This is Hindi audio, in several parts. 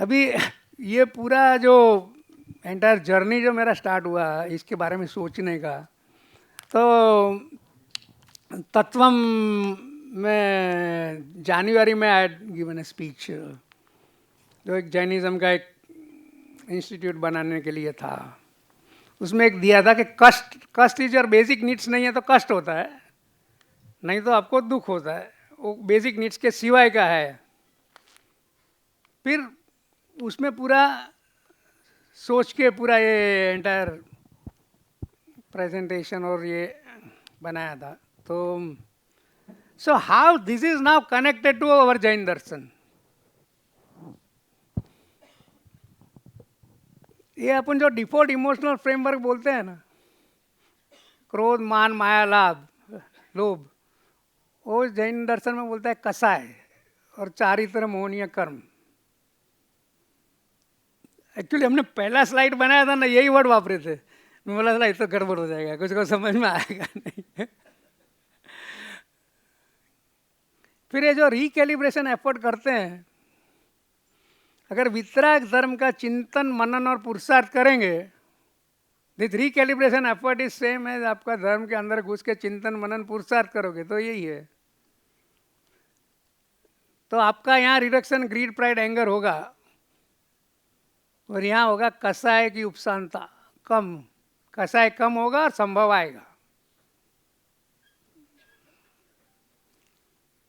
अभी ये पूरा जो एंटायर जर्नी जो मेरा स्टार्ट हुआ इसके बारे में सोचने का, तो तत्वम में जनवरी में आई गिवन ए स्पीच जो एक जैनिज्म का एक इंस्टीट्यूट बनाने के लिए था। उसमें एक दिया था कि कष्ट कष्ट इज योर बेसिक नीड्स, नहीं है तो कष्ट होता है, नहीं तो आपको दुख होता है, वो बेसिक नीड्स के सिवाय का है। फिर उसमें पूरा सोच के पूरा ये एंटायर प्रेजेंटेशन और ये बनाया था। तो so how this is now connected to our Jain darshan. ये अपन जो डिफॉल्ट इमोशनल फ्रेमवर्क बोलते हैं ना, क्रोध मान माया लाभ लोभ, वो जैन दर्शन में बोलता है कसाय और चारित्र मोहनीय कर्म। एक्चुअली हमने पहला स्लाइड बनाया था ना, यही वर्ड वापरे थे। मैं बोला था तो गड़बड़ हो जाएगा, कुछ को समझ में आएगा नहीं। फिर ये जो रिकैलिब्रेशन एफर्ट करते हैं, अगर वितराग धर्म का चिंतन मनन और पुरुषार्थ करेंगे, this recalibration effort is same as आपका धर्म के अंदर घुस के चिंतन मनन पुरुषार्थ करोगे तो यही है। तो आपका यहाँ रिडक्शन ग्रीड प्राइड एंगर होगा और यहाँ होगा कसाय की उपशांता कम, कसाय कम होगा और संभव आएगा।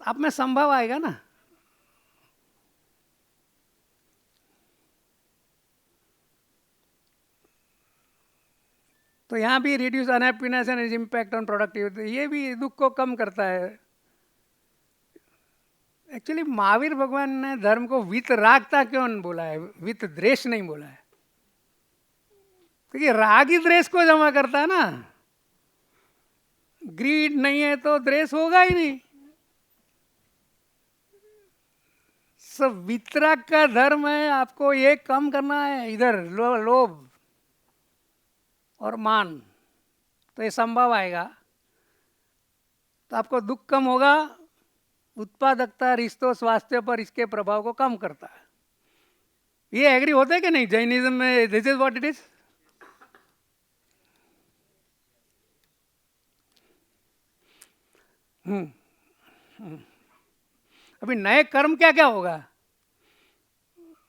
आप में संभव आएगा ना। तो यहाँ भी reduce unhappiness and is impact on productivity, ये भी दुख को कम करता है। एक्चुअली महावीर भगवान ने धर्म को वितरागता क्यों बोला है, वित द्वेष नहीं बोला है, क्योंकि राग ही द्वेष को जमा करता है ना। ग्रीड नहीं है तो द्वेष होगा ही नहीं। सब वितराग का धर्म है, आपको ये कम करना है, इधर लोभ और मान, तो ये संभव आएगा तो आपको दुख कम होगा। उत्पादकता रिश्तों स्वास्थ्य पर इसके प्रभाव को कम करता है। ये एग्री होते है कि नहीं जैनिज्म में, this is what it is. अभी नए कर्म क्या क्या होगा,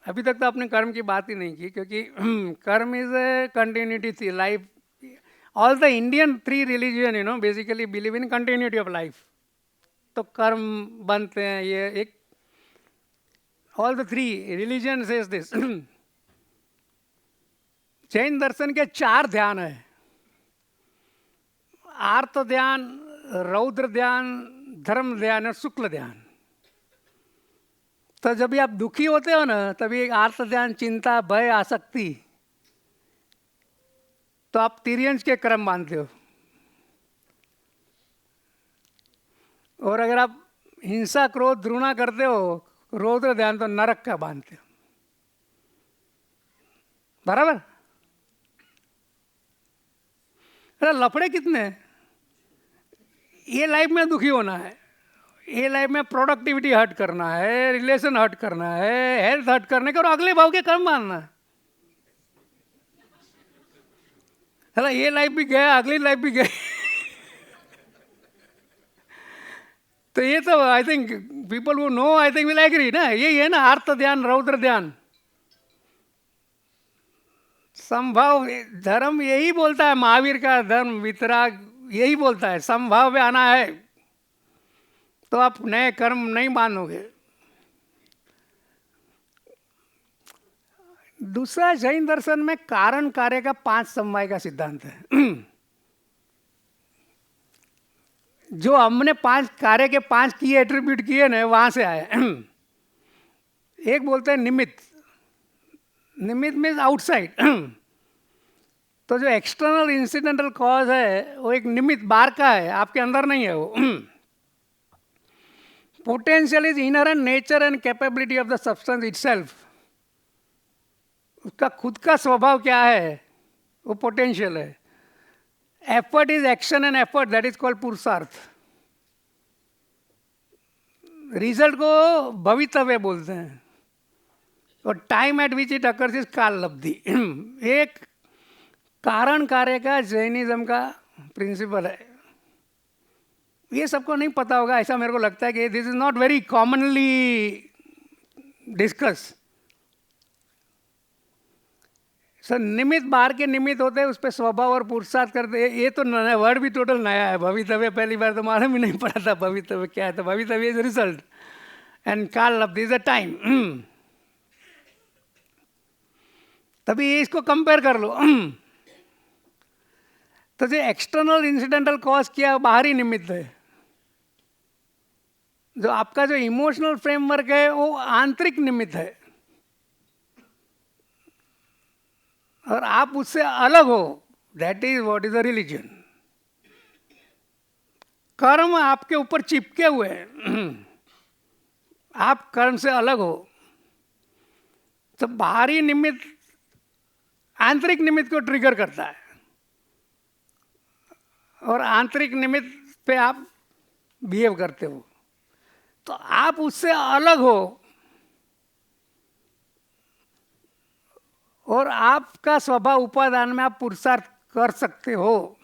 अभी तक तो आपने कर्म की बात ही नहीं की, क्योंकि karma is a continuity the life. All the Indian 3 religion basically believe in continuity of life. तो कर्म बनते हैं, ये एक all the 3 religion says this. Jain दर्शन के 4 ध्यान है, आर्त ध्यान, रौद्र ध्यान, धर्म ध्यान और शुक्ल ध्यान। तो जब भी आप दुखी होते हो ना, तभी आर्त ध्यान, चिंता, भय, आसक्ति, तो आप तिर्यंश के क्रम मानते हो। और अगर आप हिंसा क्रोध द्रुणा करते हो, रौद्र ध्यान, तो नरक का मानते हो। बराबर। अरे लफड़े कितने हैं? ये लाइफ में दुखी होना है, ये लाइफ में प्रोडक्टिविटी हट करना है, रिलेशन हट करना है, हेल्थ हट करने का, और अगले भाव के कर्म मानना है। चला ये लाइफ भी गया, अगली लाइफ भी गई। तो ये तो I think people who know I think will agree ना, यही है ना आर्त ध्यान रौद्र ध्यान। संभव धर्म यही बोलता है, महावीर का धर्म वितराग यही बोलता है, संभव में आना है तो आप नए कर्म नहीं मानोगे। दूसरा, जैन दर्शन में कारण कार्य का 5 समवाय का सिद्धांत है। जो हमने 5 कार्य के 5 किए एट्रीब्यूट किए ना, वहां से आए। एक बोलते हैं निमित्त, निमित्त मीन्स आउटसाइड। तो जो एक्सटर्नल इंसिडेंटल कॉज है वो एक निमित्त बाहर का है, आपके अंदर नहीं है वो। Potential is inherent nature and capability of the substance itself. उसका खुद का स्वभाव क्या है, वो पोटेंशियल है। Effort is action and effort, that is called पुरुषार्थ। रिजल्ट को भवितव्य बोलते हैं। और time eight which it occurs is काल लब्धि। एक कारण कार्य का जैनिज्म का प्रिंसिपल है। ये सबको नहीं पता होगा ऐसा मेरे को लगता है कि this is not very commonly discuss. Sir निमित्त बाहर के निमित्त होते हैं, उस पर स्वभाव और पुरुषार्थ करते हैं। ये तो वर्ड भी टोटल नया है। भवितव्य पहली बार तो मालूम ही नहीं पड़ा था भवितव्य क्या है। तो भवितव्य इज रिजल्ट एंड काल लब्धि इज अ टाइम। तभी इसको कंपेयर कर लो। तो जो एक्सटर्नल इंसिडेंटल कॉज किया बाहरी निमित्त है, जो आपका जो इमोशनल फ्रेमवर्क है वो आंतरिक निमित्त है, और आप उससे अलग हो। That is what is a religion. कर्म आपके ऊपर चिपके हुए हैं, आप कर्म से अलग हो। तो बाहरी निमित्त आंतरिक निमित्त को ट्रिगर करता है, और आंतरिक निमित्त पे आप बिहेव करते हो। तो आप उससे अलग हो, और आपका स्वभाव उपादान में आप पुरुषार्थ कर सकते हो।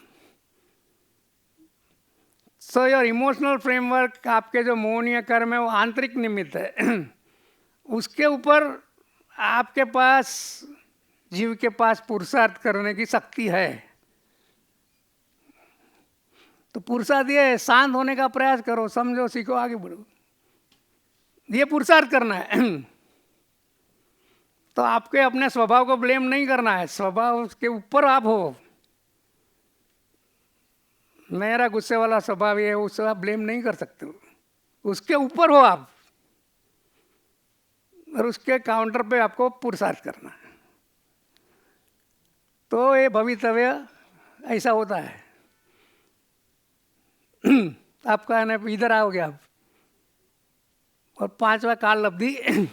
सो योर इमोशनल फ्रेमवर्क, आपके जो मोहनीय कर्म है वो आंतरिक निमित्त है। उसके ऊपर आपके पास, जीव के पास पुरुषार्थ करने की शक्ति है। तो पुरुषार्थ ये शांत होने का प्रयास करो, समझो, सीखो, आगे बढ़ो, ये पुरुषार्थ करना है। तो आपके अपने स्वभाव को ब्लेम नहीं करना है, स्वभाव के ऊपर आप हो। मेरा गुस्से वाला स्वभाव ये है, उससे आप ब्लेम नहीं कर सकते हो, उसके ऊपर हो आप, और उसके काउंटर पे आपको पुरुषार्थ करना है। तो ये भवितव्य ऐसा होता है। आपका है ना, इधर आओगे आप, और पांचवा काल लब्धि।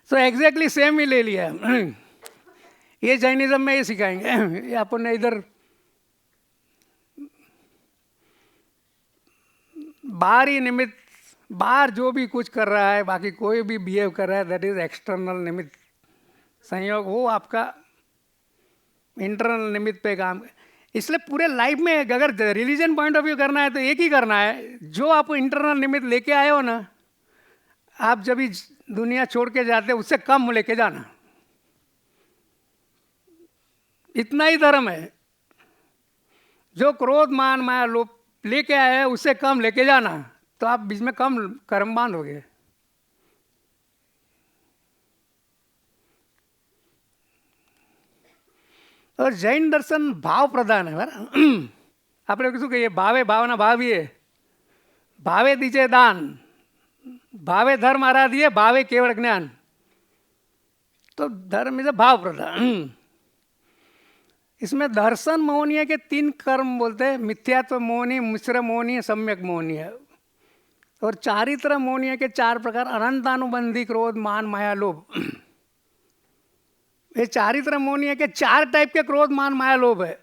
तो एग्जैक्टली सेम ही ले लिया। ये जैनिज्म में ये सिखाएंगे। ये अपन ने इधर बाहरी निमित्त, बाहर जो भी कुछ कर रहा है, बाकी कोई भी बिहेव कर रहा है, दैट इज एक्सटर्नल निमित्त संयोग। वो आपका इंटरनल निमित्त पे काम। इसलिए पूरे लाइफ में अगर रिलीजन पॉइंट ऑफ व्यू करना है तो एक ही करना है, जो आप इंटरनल निमित्त लेके आए हो ना, आप जब भी दुनिया छोड़ के जाते उससे कम लेके जाना। इतना ही धर्म है। जो क्रोध मान माया लोभ लेके आए हैं उससे कम लेके जाना, तो आप बीच में कम कर्म बांधोगे। और जैन दर्शन भाव प्रधान है। આપણે શું કહીએ, ભાવે ભાવના ભાવીએ, ભાવે દીજે દાન, भावे धर्म आराधिए, भावे केवल ज्ञान। तो धर्म इज भाव प्रधान। इसमें दर्शन मोहनीय के 3 कर्म बोलते हैं, मिथ्यात्व मोहनीय, मिश्र मोहनीय, सम्यक मोहनीय। और चारित्र मोहनीय के 4 प्रकार, अनंतानुबंधी, क्रोध, मान, माया, लोभ। ये चारित्र मोहनीय के 4 टाइप के क्रोध मान माया लोभ है,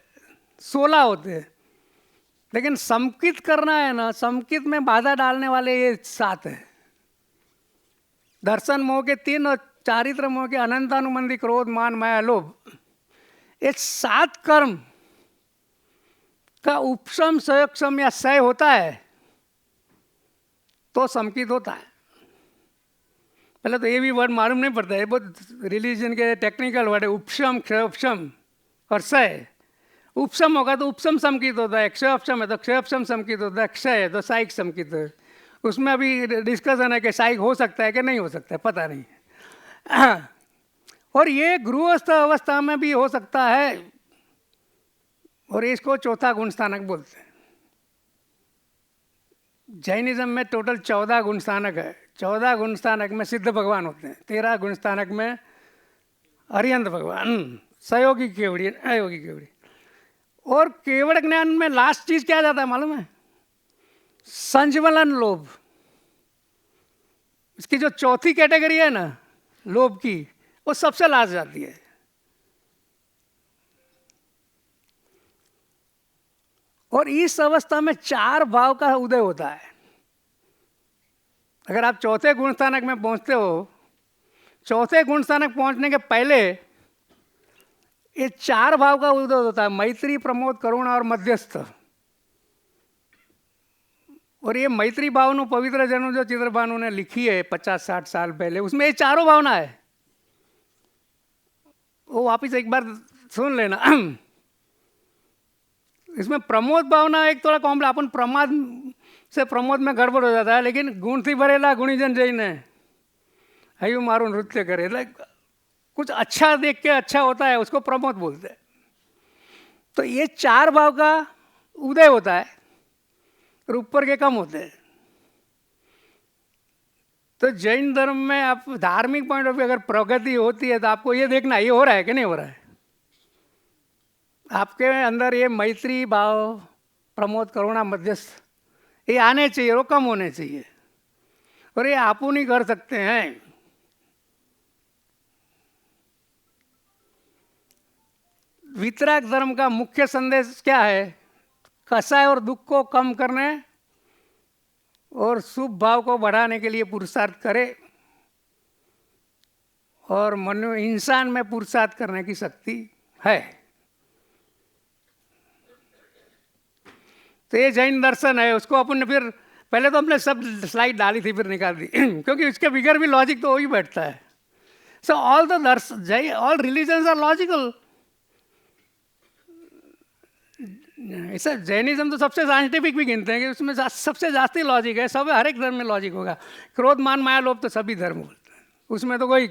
16 होते हैं। लेकिन संकित करना है ना, संकित में बाधा डालने वाले ये 7 है। दर्शन मोह के 3 और चारित्र मोह के अनंतानुबंधी, क्रोध, मान, माया, लोभ। ये 7 कर्म का उपशम, संयोगक्षम या क्षय होता है तो संकित होता है। पहले तो ये भी वर्ड मालूम नहीं पड़ता है, बहुत रिलीजन के टेक्निकल वर्ड है। उपशम, क्षयोपशम और क्षय। उपशम होगा तो उपशम संकित होता है, क्षयोपशम है तो क्षयोपशम संकित होता है, क्षय है तो साइक संकित है। उसमें अभी डिस्कशन है कि साइक हो सकता है कि नहीं हो सकता है, पता नहीं। और ये गृहस्थ अवस्था में भी हो सकता है, और इसको चौथा गुण स्थानक बोलते हैं। जैनिज्म में टोटल 14 गुण स्थानक है। 14 गुण स्थानक में सिद्ध भगवान होते हैं, 13 गुण स्थानक में अरिहंत भगवान, सहयोगी केवड़ी, अयोगी केवड़ी। और केवड़ ज्ञान में लास्ट चीज क्या जाता है मालूम है? संज्वलन लोभ। इसकी जो चौथी कैटेगरी है ना लोभ की, वो सबसे लास्ट जाती है। और इस अवस्था में 4 भाव का उदय होता है। अगर आप चौथे गुण स्थानक में पहुंचते हो, चौथे गुण स्थानक पहुंचने के पहले ये 4 भाव का उदय होता है, मैत्री, प्रमोद, करुणा और मध्यस्थ। और ये मैत्री भावनु पवित्र जन्म जो चित्रभानु ने लिखी है 50-60 साल पहले, उसमें ये चारों भावना है। वो वापिस एक बार सुन लेना। इसमें प्रमोद भावना एक थोड़ा कॉम्प्लेक्स, अपन प्रमाद से प्रमोद में गड़बड़ हो जाता है, लेकिन गुण थी भरेला गुणीजन जैने हयु मारू नृत्य करे, कुछ अच्छा देख के अच्छा होता है उसको प्रमोद बोलते हैं। तो ये 4 भाव का उदय होता है और ऊपर के कम होते हैं। तो जैन धर्म में आप धार्मिक पॉइंट ऑफ व्यू अगर प्रगति होती है तो आपको ये देखना ये हो रहा है कि नहीं हो रहा है। आपके अंदर ये मैत्री भाव, प्रमोद, करुणा, मध्यस्थ ये आने चाहिए, वो कम होने चाहिए। और ये आप नहीं कर सकते हैं। वितराग धर्म का मुख्य संदेश क्या है? कसाय और दुख को कम करने और शुभ भाव को बढ़ाने के लिए पुरुषार्थ करे, और मनु इंसान में पुरुषार्थ करने की शक्ति है। तो ये जैन दर्शन है, उसको अपन ने फिर पहले तो हमने सब स्लाइड डाली थी फिर निकाल दी क्योंकि उसके बिगर भी लॉजिक तो वही बैठता है। सो ऑल द दर्शन, ऑल रिलीजन्स आर लॉजिकल। ऐसा जैनिज्म तो सबसे साइंटिफिक भी गिनते हैं कि उसमें सबसे जास्ती लॉजिक है। सब हर एक धर्म में लॉजिक होगा। क्रोध, मान, माया, लोभ तो सभी धर्म बोलते हैं, उसमें तो कोई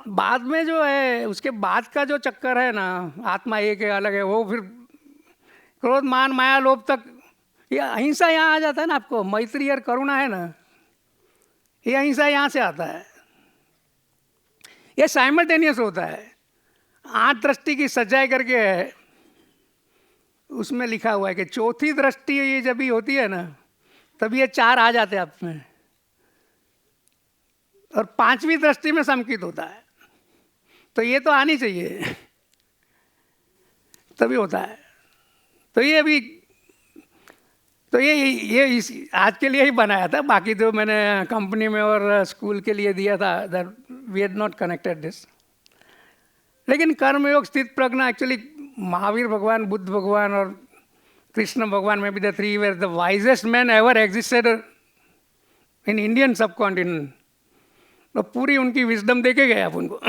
बाद में जो है उसके बाद का जो चक्कर है ना, आत्मा एक है अलग है, वो फिर क्रोध, मान, माया, लोभ तक ये अहिंसा यहाँ आ जाता है ना। आपको मैत्री और करुणा है ना, ये अहिंसा यहाँ से आता है। ये साइमल्टेनियस होता है। 8 दृष्टि की सजाए करके है, उसमें लिखा हुआ है कि चौथी दृष्टि ये जब भी होती है ना तब ये 4 आ जाते हैं आप में, और 5वीं दृष्टि में संकित होता है। तो ये तो आनी चाहिए तभी होता है। तो ये अभी तो ये आज के लिए ही बनाया था। बाकी जो मैंने कंपनी में और स्कूल के लिए दिया था, that we had not connected this. लेकिन कर्मयोग, स्थित प्रज्ञा, एक्चुअली महावीर भगवान, बुद्ध भगवान और कृष्ण भगवान में भी the 3 were the wisest man ever existed in Indian सब कॉन्टिनेंट। तो पूरी उनकी विजडम देके गए आप उनको।